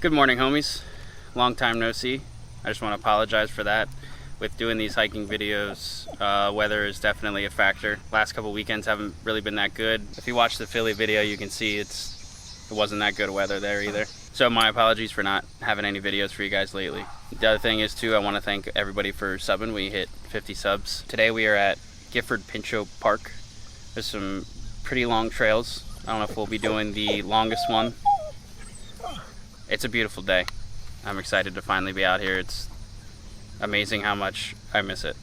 Good morning, homies. Long time no see. I just want to apologize for that. With doing these hiking videos, weather is definitely a factor. Last couple weekends haven't really been that good. If you watch the Philly video, you can see it wasn't that good weather there either. So my apologies for not having any videos for you guys lately. The other thing is too, I want to thank everybody for subbing. We hit 50 subs. Today we are at Gifford Pinchot Park. There's some pretty long trails. I don't know if we'll be doing the longest one. It's a beautiful day. I'm excited to finally be out here. It's amazing how much I miss it.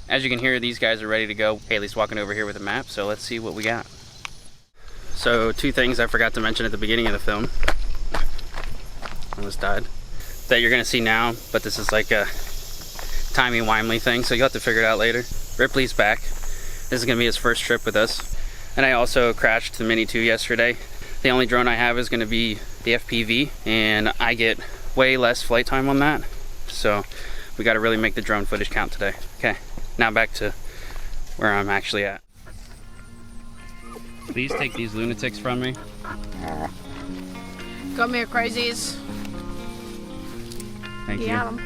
As you can hear, these guys are ready to go. Haley's walking over here with a map, so let's see what we got. So, two things I forgot to mention at the beginning of the film. Almost died. That you're gonna see now, but this is like a timey-wimey thing, so you'll have to figure it out later. Ripley's back. This is gonna be his first trip with us. And I also crashed the Mini 2 yesterday. The only drone I have is gonna be the FPV, and I get way less flight time on that. So we gotta really make the drone footage count today. Okay, now back to where I'm actually at. Please take these lunatics from me. Come here, crazies. Thank you. Yeah.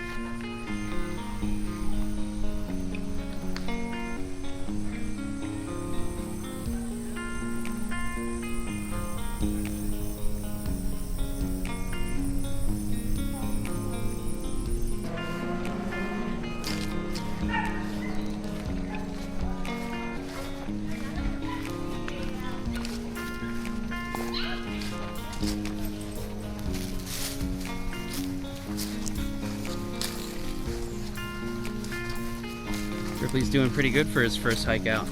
Ripley's doing pretty good for his first hike out.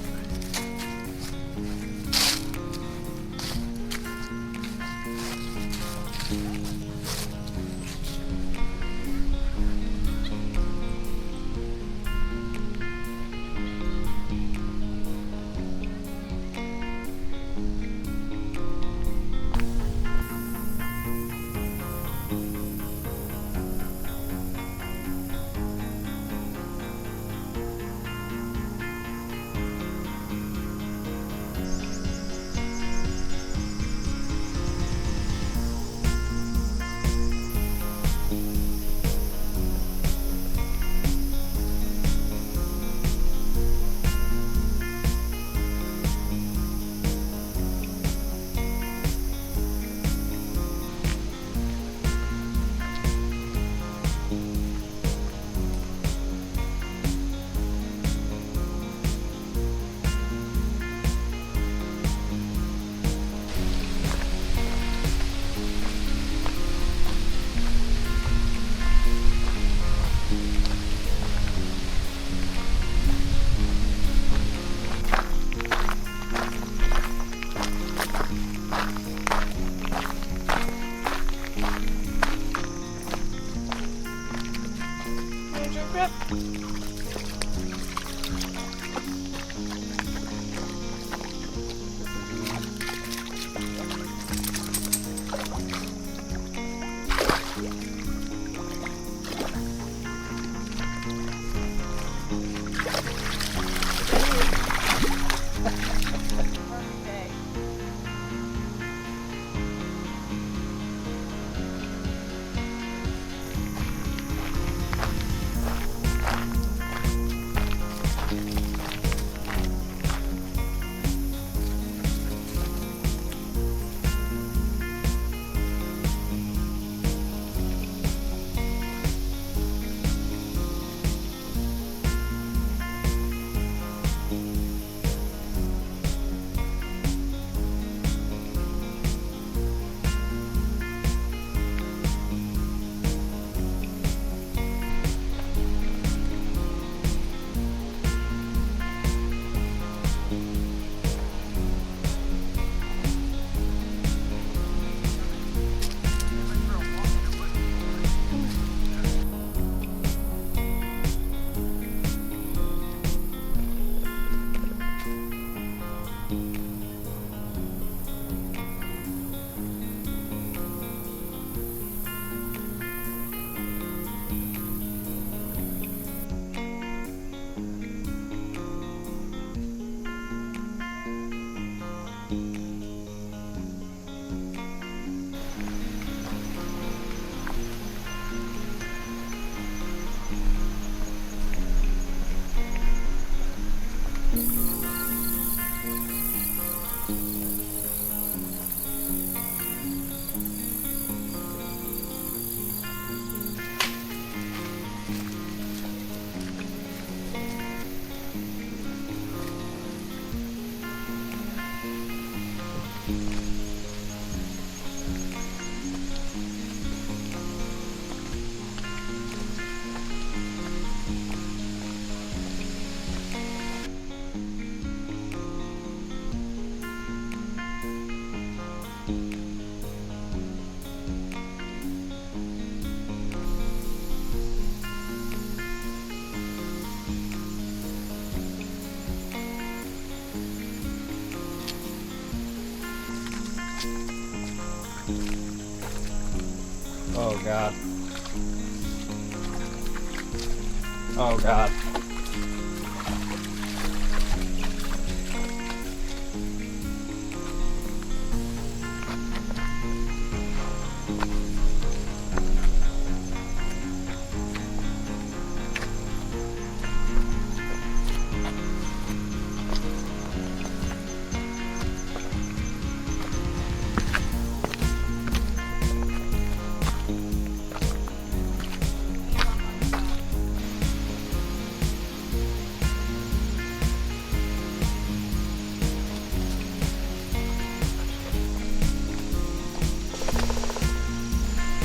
God. Oh God.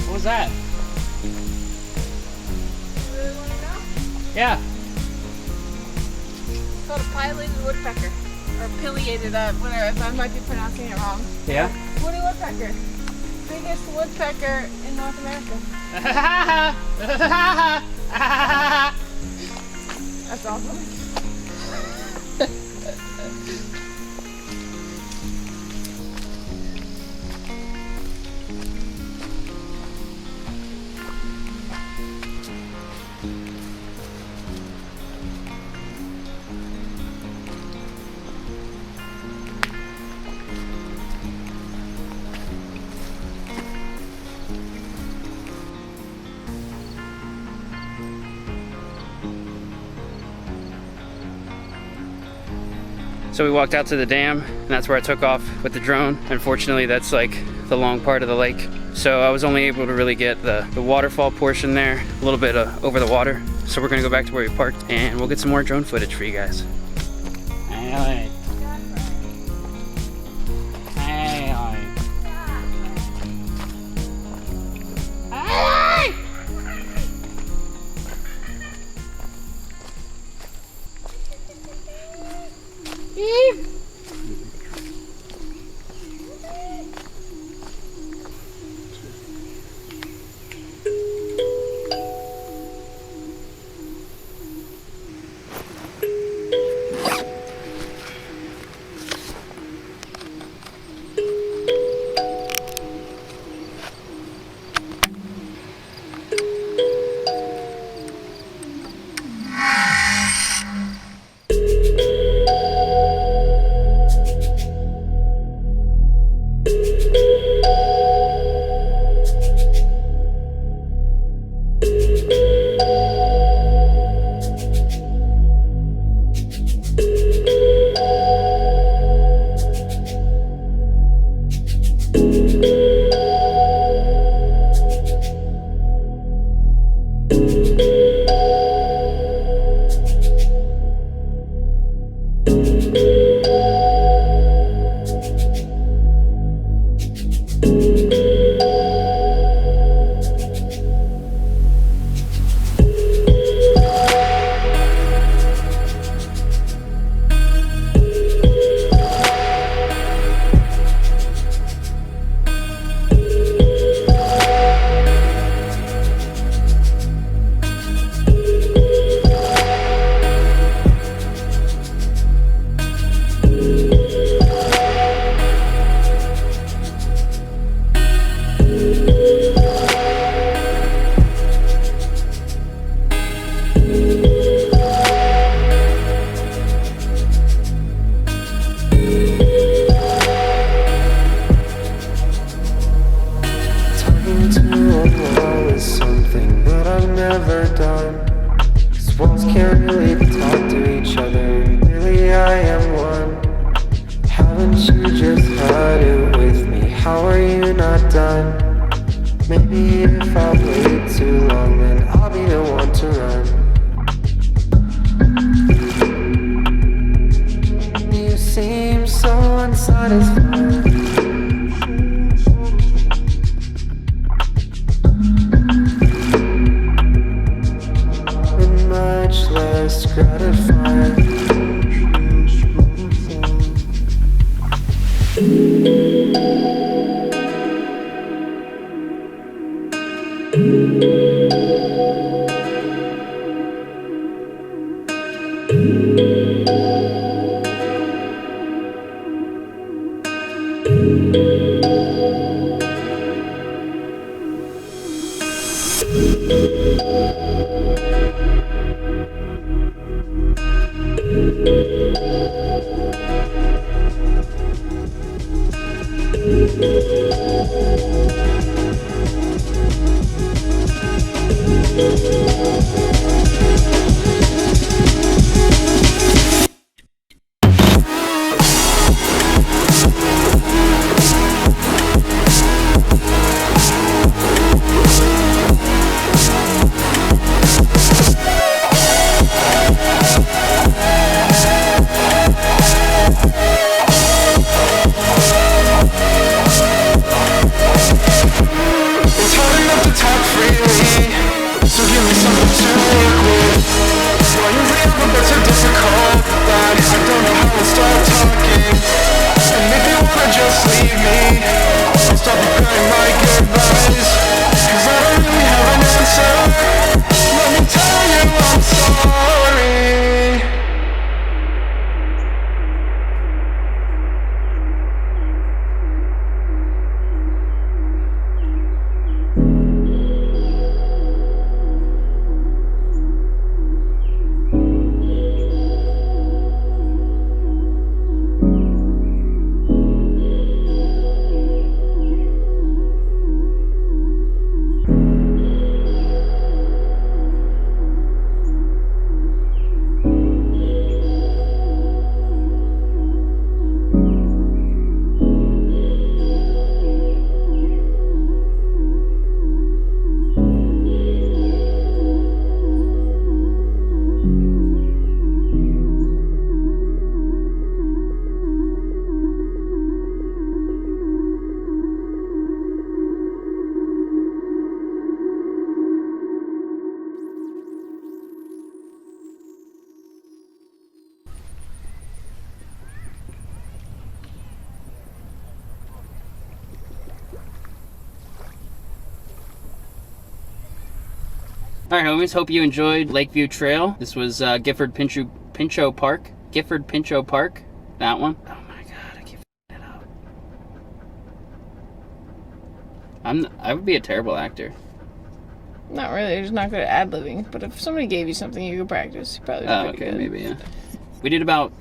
What was that? You really want to know? Yeah. It's called a pileated woodpecker. Or pileated, whatever, I might be pronouncing it wrong. Yeah? Woody woodpecker. Biggest woodpecker in North America. That's awesome. So we walked out to the dam, and that's where I took off with the drone. Unfortunately, that's like the long part of the lake. So I was only able to really get the waterfall portion there, a little bit over the water. So we're gonna go back to where we parked, and we'll get some more drone footage for you guys. Hey, Maybe if I wait too long, then I'll be the one to run. You seem so unsatisfied. And much less gratified. All right, homies. Hope you enjoyed Lakeview Trail. This was Gifford Pinchot Park. Gifford Pinchot Park. That one. Oh my God, I keep it up. I would be a terrible actor. Not really. You're just not good at ad-libbing. But if somebody gave you something you could practice, you probably would be Okay, good. maybe, yeah. We did about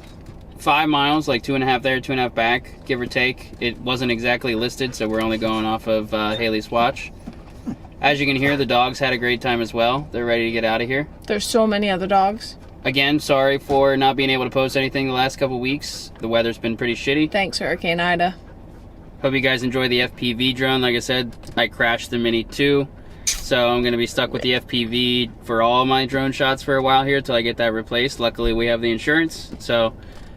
5 miles, like 2.5 there, 2.5 back, give or take. It wasn't exactly listed, so we're only going off of Haley's watch. As you can hear, the dogs had a great time as well. They're ready to get out of here. There's so many other dogs. Again, sorry for not being able to post anything the last couple weeks. The weather's been pretty shitty. Thanks, Hurricane Ida. Hope you guys enjoy the FPV drone. Like I said, I crashed the Mini 2. So I'm going to be stuck with the FPV for all my drone shots for a while here till I get that replaced. Luckily, we have the insurance. So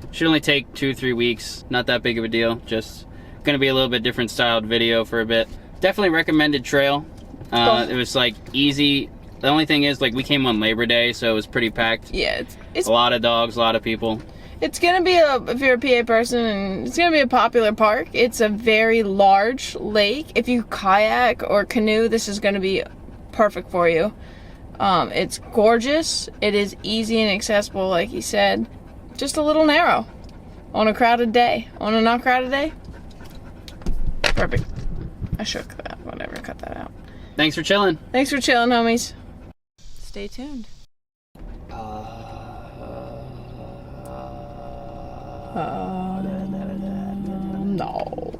should only take 2-3 weeks. Not that big of a deal. Just going to be a little bit different styled video for a bit. Definitely recommended trail. It was like easy. The only thing is, like, we came on Labor Day, so it was pretty packed. Yeah, it's a lot of dogs, a lot of people. It's gonna be if you're a PA person, and it's gonna be a popular park. It's a very large lake. If you kayak or canoe, this is gonna be perfect for you. It's gorgeous. It is easy and accessible, like he said. Just a little narrow on a crowded day. On a not crowded day, perfect. I shook that. Whatever, cut that out. Thanks for chilling. Thanks for chilling, homies. Stay tuned. No.